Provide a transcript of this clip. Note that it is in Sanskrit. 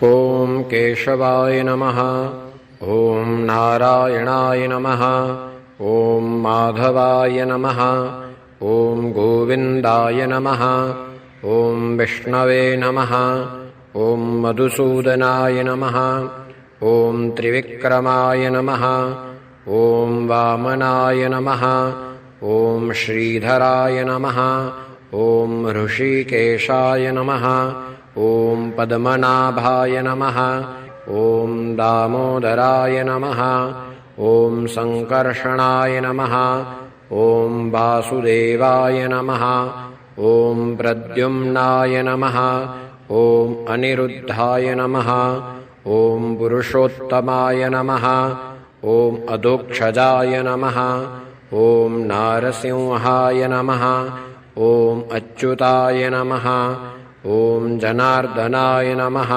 ॐ केशवाय नमः। ॐ नारायणाय नमः। ॐ माधवाय नमः। ॐ गोविन्दाय नमः। ॐ विष्णवे नमः। ॐ मधुसूदनाय नमः। ॐ त्रिविक्रमाय नमः। ॐ वामनाय नमः। ॐ श्रीधराय नमः। ॐ ऋषिकेशाय नमः। ॐ पद्मनाभाय नमः। ॐ दामोदराय नमः। ॐ सङ्कर्षणाय नमः। ॐ वासुदेवाय नमः। ॐ प्रद्युम्नाय नमः। ॐ अनिरुद्धाय नमः। ॐ पुरुषोत्तमाय नमः। ॐ अधोक्षजाय नमः। ॐ नारसिंहाय नमः। ॐ अच्युताय नमः। ॐ जनार्दनाय नमः।